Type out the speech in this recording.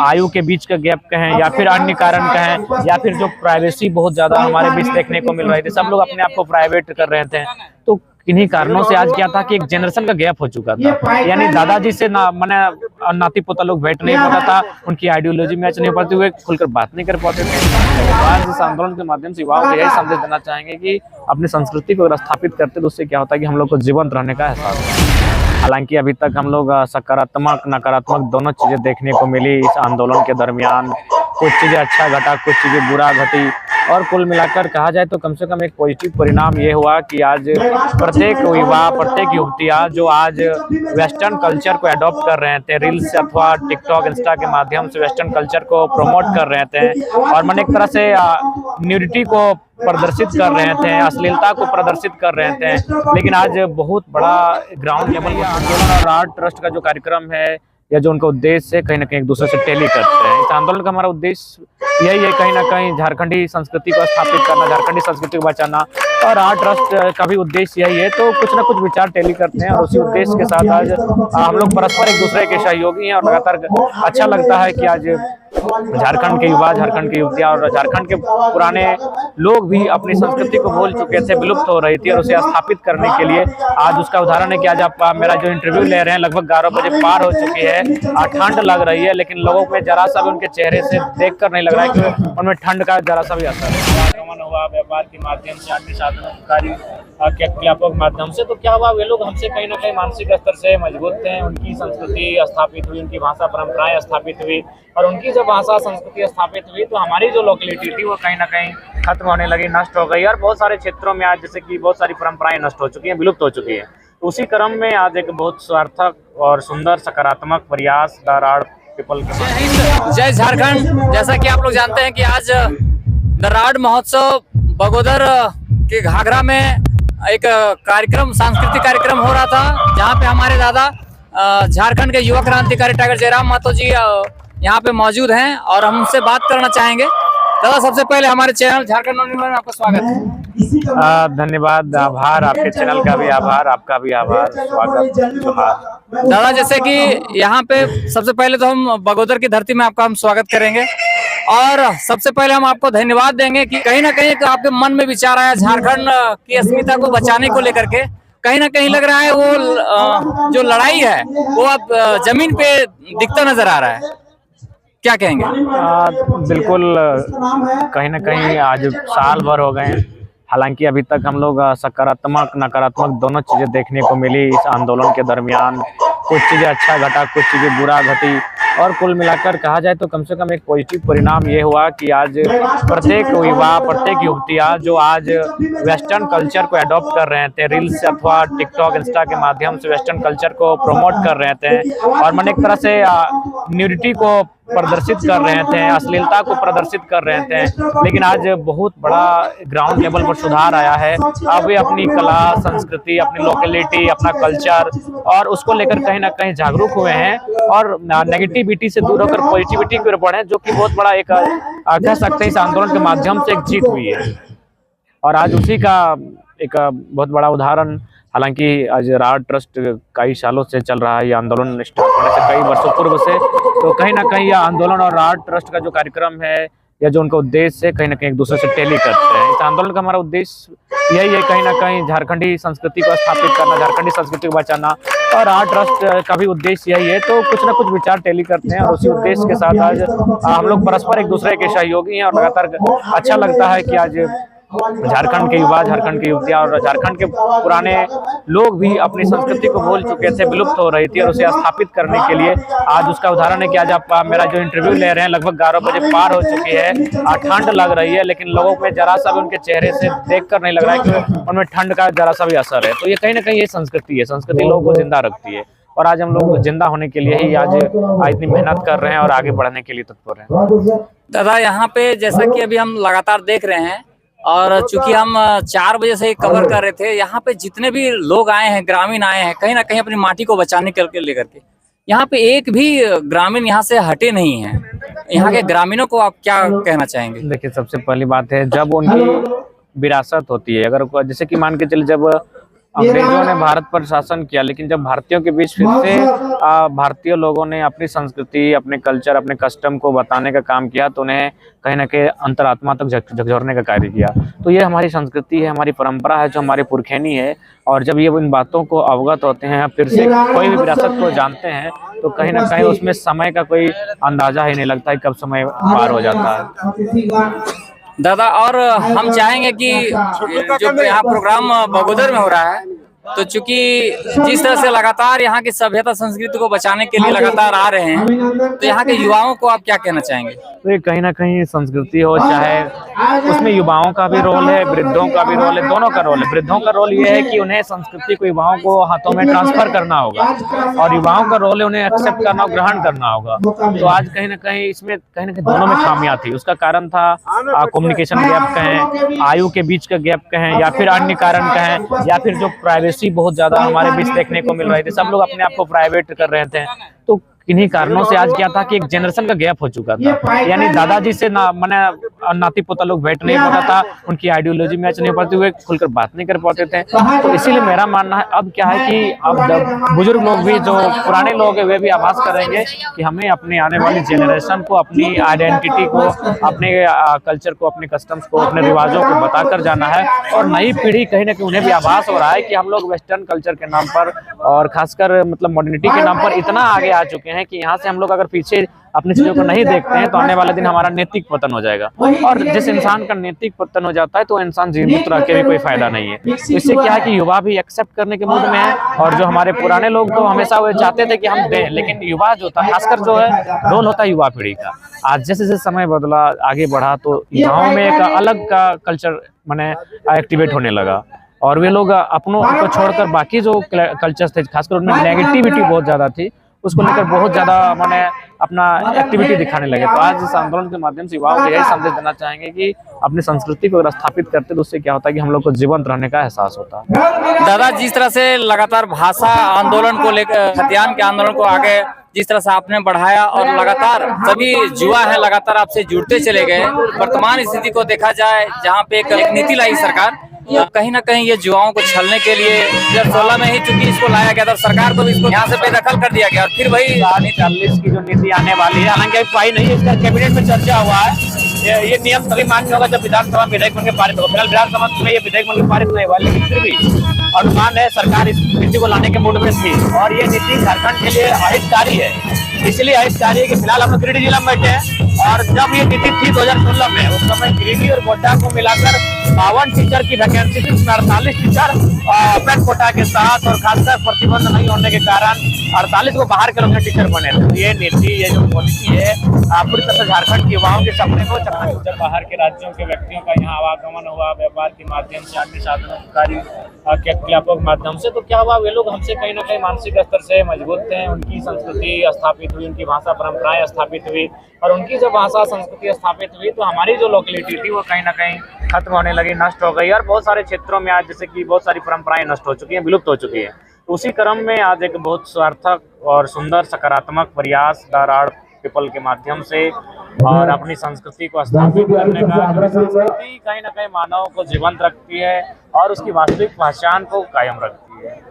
आयु के बीच का गैप कहें या फिर अन्य कारण कहें या फिर जो प्राइवेसी बहुत ज्यादा हमारे बीच देखने को मिल रही थी, सब लोग अपने आप को प्राइवेट कर रहे थे। तो किन्हीं कारणों से आज क्या था कि एक जनरेशन का गैप हो चुका था, यानी दादाजी से नाती पोता लोग भेंट नहीं पाता था, उनकी आइडियोलॉजी मैच नहीं पाती, हुए खुलकर बात नहीं कर पाते थे। आज इस आंदोलन के माध्यम से युवाओं को यही संदेश देना चाहेंगे कि अपनी संस्कृति को अगर स्थापित करते तो उससे क्या होता है कि हम लोग को जीवंत रहने का एहसास होता है। हालांकि अभी तक हम लोग सकारात्मक नकारात्मक दोनों चीजें देखने को मिली इस आंदोलन के दरमियान। कुछ चीजें अच्छा घटा, कुछ चीजें बुरा घटी, और कुल मिलाकर कहा जाए तो कम से कम एक पॉजिटिव परिणाम ये हुआ कि आज प्रत्येक युवा, प्रत्येक युवतियाँ जो आज वेस्टर्न कल्चर को अडॉप्ट कर रहे थे, रील्स अथवा टिकटॉक, इंस्टा के माध्यम से वेस्टर्न कल्चर को प्रमोट कर रहे थे और मन एक तरह से न्यूडिटी को प्रदर्शित कर रहे थे, अश्लीलता को प्रदर्शित कर रहे थे। लेकिन आज बहुत बड़ा ग्राउंड लेवल का आंदोलन और आर्ट ट्रस्ट का जो कार्यक्रम है या जो उनका उद्देश्य है, कहीं ना कहीं एक दूसरे से टेली करते हैं। इस आंदोलन का हमारा उद्देश्य यही है, कहीं ना कहीं झारखंडी संस्कृति को स्थापित करना, झारखंडी संस्कृति को बचाना, और आर्ट ट्रस्ट का भी उद्देश्य यही है। तो कुछ ना कुछ विचार टेली करते हैं और उसी उद्देश्य के साथ आज हम लोग परस्पर एक दूसरे के सहयोगी हैं और लगातार अच्छा लगता है कि आज झारखंड के युवा, झारखंड की युवतियां और झारखंड के पुराने लोग भी अपनी संस्कृति को भूल चुके थे, विलुप्त हो रही थी, और उसे स्थापित करने के लिए आज उसका उदाहरण है कि आज आप मेरा जो इंटरव्यू ले रहे हैं, लगभग 11 बजे पार हो चुकी है, ठंड लग रही है, लेकिन लोगों में जरा सा भी उनके चेहरे से देखकर नहीं लग रहा है कि उनमें ठंड का जरा सा भी असर है। आगमन हुआ व्यापार के माध्यम से, अन्य साधनों क्रियात्मक माध्यम से, तो क्या हुआ, वे लोग हमसे कहीं ना कहीं मानसिक स्तर से मजबूत थे। उनकी संस्कृति स्थापित हुई, उनकी भाषा परंपराएं स्थापित हुई, और उनकी जब भाषा संस्कृति स्थापित हुई तो हमारी जो लोकेलिटी थी वो कहीं ना कहीं खत्म होने लगी, नष्ट हो गई। और बहुत सारे क्षेत्रों में आज जैसे कि बहुत सारी परंपराएं नष्ट हो चुकी हैं, विलुप्त हो चुकी है। तो उसी क्रम में आज एक बहुत सार्थक और सुंदर सकारात्मक प्रयास द राड पीपल के। जय झारखंड। जैसा कि आप लोग जानते हैं कि आज द राड महोत्सव बगोदर के घाघरा में एक कार्यक्रम, सांस्कृतिक कार्यक्रम हो रहा था, जहाँ पे हमारे दादा झारखंड के युवा क्रांतिकारी टाइगर जयराम महतो जी यहाँ पे मौजूद हैं और हम उनसे बात करना चाहेंगे। दादा, सबसे पहले हमारे चैनल झारखंड नवनिर्माण में आपका स्वागत है। धन्यवाद, आभार, आपके चैनल का भी आभार, आपका भी आभार, स्वागत। दादा, जैसे कि यहाँ पे सबसे पहले तो हम बगोदर की धरती में आपका हम स्वागत करेंगे और सबसे पहले हम आपको धन्यवाद देंगे कि कहीं ना कहीं आपके मन में विचार आया झारखंड की अस्मिता को बचाने को लेकर के। कहीं ना कहीं लग रहा है वो जो लड़ाई है वो अब जमीन पे दिखता नजर आ रहा है, क्या कहेंगे? बिल्कुल, कहीं ना कहीं आज साल भर हो गए हैं। हालांकि अभी तक हम लोग सकारात्मक नकारात्मक दोनों चीजें देखने को मिली इस आंदोलन के दरमियान। कुछ चीजें अच्छा घटा, कुछ चीजें बुरा घटी, और कुल मिलाकर कहा जाए तो कम से कम एक पॉजिटिव परिणाम ये हुआ कि आज प्रत्येक युवा, प्रत्येक युवतियाँ जो आज वेस्टर्न कल्चर को अडॉप्ट कर रहे थे, रील्स अथवा टिकटॉक, इंस्टा के माध्यम से वेस्टर्न कल्चर को प्रमोट कर रहे थे और मन एक तरह से न्यूडिटी को प्रदर्शित कर रहे थे, अश्लीलता को प्रदर्शित कर रहे थे। लेकिन आज बहुत बड़ा ग्राउंड लेवल पर सुधार आया है। अब वे अपनी कला, संस्कृति, अपनी लोकेलिटी, अपना कल्चर और उसको लेकर कहीं ना कहीं जागरूक हुए हैं और नेगेटिविटी से दूर होकर पॉजिटिविटी की ओर बढ़े, जो कि बहुत बड़ा एक कह सकते हैं इस आंदोलन के माध्यम से एक जीत हुई है। और आज उसी का एक बहुत बड़ा उदाहरण, हालांकि आज राड ट्रस्ट कई सालों से चल रहा है, ये आंदोलन स्टार्ट होने से कई वर्षों पूर्व से, तो कहीं ना कहीं यह आंदोलन और राड ट्रस्ट का जो कार्यक्रम है या जो उनका उद्देश्य है, कहीं ना कहीं एक दूसरे से टेली करते हैं। इस आंदोलन का हमारा उद्देश्य यही है, कहीं ना कहीं झारखंडी संस्कृति को स्थापित करना, झारखंडी संस्कृति को बचाना, और आर्ट ट्रस्ट का भी उद्देश्य यही है। तो कुछ ना कुछ विचार टेली करते हैं और उसी उद्देश्य के साथ आज हम लोग परस्पर एक दूसरे के सहयोगी हैं और लगातार अच्छा लगता है कि आज झारखंड के युवा, झारखंड की युवतियां और झारखंड के पुराने लोग भी अपनी संस्कृति को भूल चुके थे, विलुप्त हो रही थी, और उसे स्थापित करने के लिए आज उसका उदाहरण है कि आज आप मेरा जो इंटरव्यू ले रहे हैं, लगभग 11 बजे पार हो चुकी है, ठंड लग रही है, लेकिन लोगों में जरा सा भी उनके चेहरे से देखकर नहीं लग रहा है कि उनमें ठंड का जरा सा भी असर है। तो ये कहीं ना कहीं ये संस्कृति है, संस्कृति लोगों को जिंदा रखती है, और आज हम लोग जिंदा होने के लिए ही आज इतनी मेहनत कर रहे हैं और आगे बढ़ने के लिए तत्पर हैं। दादा, यहाँ पे जैसा कि अभी हम लगातार देख रहे हैं और चूंकि हम 4 बजे से कवर कर रहे थे, यहाँ पे जितने भी लोग आए हैं, ग्रामीण आए हैं, कहीं ना कहीं अपनी माटी को बचाने के लेकर के, यहाँ पे एक भी ग्रामीण यहाँ से हटे नहीं है। यहाँ के ग्रामीणों को आप क्या कहना चाहेंगे? देखिए, सबसे पहली बात है, जब उनकी विरासत होती है, अगर जैसे कि मान के चले, जब अंग्रेजों ने भारत पर शासन किया, लेकिन जब भारतीयों के बीच फिर से भारतीय लोगों ने अपनी संस्कृति, अपने कल्चर, अपने कस्टम को बताने का काम किया, तो उन्हें कहीं ना कहीं अंतरात्मा तक झकझोरने का कार्य किया। तो ये हमारी संस्कृति है, हमारी परंपरा है, जो हमारी पुरखैनी है। और जब ये इन बातों को अवगत होते हैं, फिर से कोई भी विरासत को जानते हैं, तो कहीं ना कहीं उसमें समय का कोई अंदाजा ही नहीं लगता है कब समय पार हो जाता है। दादा, और हम चाहेंगे कि जो यहाँ प्रोग्राम बगोदर में हो रहा है, तो चूंकि जिस तरह से लगातार यहाँ की सभ्यता संस्कृति को बचाने के लिए लगातार आ रहे हैं, तो यहाँ के युवाओं को आप क्या कहना चाहेंगे? तो ये कहीं ना कहीं संस्कृति हो, चाहे उसमें युवाओं का भी रोल है, वृद्धों का भी रोल है, दोनों का रोल है। वृद्धों का रोल ये है कि उन्हें संस्कृति को युवाओं को हाथों में ट्रांसफर करना होगा, और युवाओं का रोल है उन्हें एक्सेप्ट करना, ग्रहण करना होगा। तो आज कहीं ना कहीं इसमें दोनों में खामियां थी। उसका कारण था कम्युनिकेशन गैप कहें, आयु के बीच का गैप कहें, या फिर अन्य कारण कहें, या फिर जो प्राइवेसी बहुत ज्यादा हमारे बीच देखने को मिल रही थी। सब लोग अपने आप को प्राइवेट कर रहे थे। तो किन्हीं कारणों से आज क्या था कि एक जनरेशन का गैप हो चुका था, यानी दादाजी से नाती पोता लोग बैठ नहीं पाता था, उनकी आइडियोलॉजी मैच नहीं पाती, हुए खुलकर बात नहीं कर पाते थे। तो इसीलिए मेरा मानना है अब क्या है कि अब बुजुर्ग लोग भी, जो पुराने लोग हैं, वे भी आभास करेंगे कि हमें अपने आने वाली जनरेशन को अपनी आइडेंटिटी को, अपने कल्चर को, अपने कस्टम्स को, अपने रिवाजों को बताकर जाना है। और नई पीढ़ी कहीं ना कहीं उन्हें भी आभास हो रहा है कि हम लोग वेस्टर्न कल्चर के नाम पर और खासकर मतलब मॉडर्निटी के नाम पर इतना आगे आ चुके हैं कि यहाँ से हम लोग अगर पीछे अपनी चीजों को नहीं देखते हैं, तो आने वाले दिन हमारा नैतिक पतन हो जाएगा। और जिस इंसान का नैतिक पतन हो जाता है, तो इंसान जीवित रह के भी कोई फायदा नहीं है। तो इससे क्या है कि युवा भी एक्सेप्ट करने के मूड में है, और जो हमारे पुराने लोग तो हमेशा वो चाहते थे कि हम दें, लेकिन युवा जो था, खासकर जो है रोल होता है युवा पीढ़ी का। आज जैसे जैसे समय बदला, आगे बढ़ा, तो युवाओं में एक अलग का कल्चर माने एक्टिवेट होने लगा, और वे लोग अपनों को छोड़कर बाकी जो कल्चर्स थे, खासकर उनमें नेगेटिविटी बहुत ज्यादा थी, उसको लेकर बहुत ज्यादा माने अपना एक्टिविटी दिखाने लगे। तो आज इस आंदोलन के माध्यम से युवाओं को यही संदेश देना चाहेंगे कि अपनी संस्कृति को अगर स्थापित करते, तो उससे क्या होता है कि हम लोग को जीवंत रहने का एहसास होता है। दादा, जिस तरह से लगातार भाषा आंदोलन को लेकर, खतियान के आंदोलन को आगे जिस तरह से आपने बढ़ाया, और लगातार सभी युवा है लगातार आपसे जुड़ते चले गए। वर्तमान स्थिति को देखा जाए, जहाँ पे एक नीति लाई सरकार, कहीं ना कहीं ये युवाओं को छलने के लिए 2016 में ही चूंकि इसको लाया गया था, सरकार को भी इसको यहाँ से बेदखल कर दिया गया, और फिर वही 40 की जो नीति आने वाली है, हालांकि अभी पाई नहीं है, इसका कैबिनेट में चर्चा हुआ है। ये नियम तभी मान्य होगा जब विधानसभा विधेयक बनकर पारित होगा। फिलहाल विधानसभा में ये विधेयक बनकर पारित नहीं हुआ, लेकिन फिर भी अनुमान है सरकार इस नीति को लाने के मूड में थी, और ये नीति झारखंड के लिए अहितकारी है। इसलिए अहितकारी है कि फिलहाल हम गिरिडीह जिला में बैठे हैं, और जब ये नीति थी 2016 में, उस समय गिरिडीह और गोड्डा को मिलाकर 52 टीचर की वैकेंसी थी, उसमें 48 टीचर ओपन कोटा के साथ, और खासकर प्रतिबंध नहीं होने के कारण 48 को बाहर के लोग टीचर बने थे। तो ये नीति, ये जो पॉलिसी है, पूरी तरह से झारखंड के युवाओं के सपने को चकनाचूर। बाहर के राज्यों के व्यक्तियों का यहाँ आवागमन हुआ, व्यापार के माध्यम से, अन्य साधनों क्रियात्मक माध्यम से, तो क्या हुआ, वे लोग हमसे कहीं ना कहीं मानसिक स्तर से मजबूत थे। उनकी संस्कृति स्थापित हुई, उनकी भाषा परंपराएं स्थापित हुई, और उनकी जब भाषा संस्कृति स्थापित हुई, तो हमारी जो लोकेलिटी थी वो कहीं ना कहीं खत्म होने लगी, नष्ट हो गई। और बहुत सारे क्षेत्रों में आज जैसे कि बहुत सारी परंपराएं नष्ट हो चुकी हैं, विलुप्त हो चुकी है। तो उसी क्रम में आज एक बहुत सार्थक और सुंदर सकारात्मक प्रयास दराड़ पीपल के माध्यम से, और अपनी संस्कृति को स्थापित करने का। संस्कृति कहीं ना कहीं मानव को जीवंत रखती है, और उसकी वास्तविक पहचान को कायम रखती है।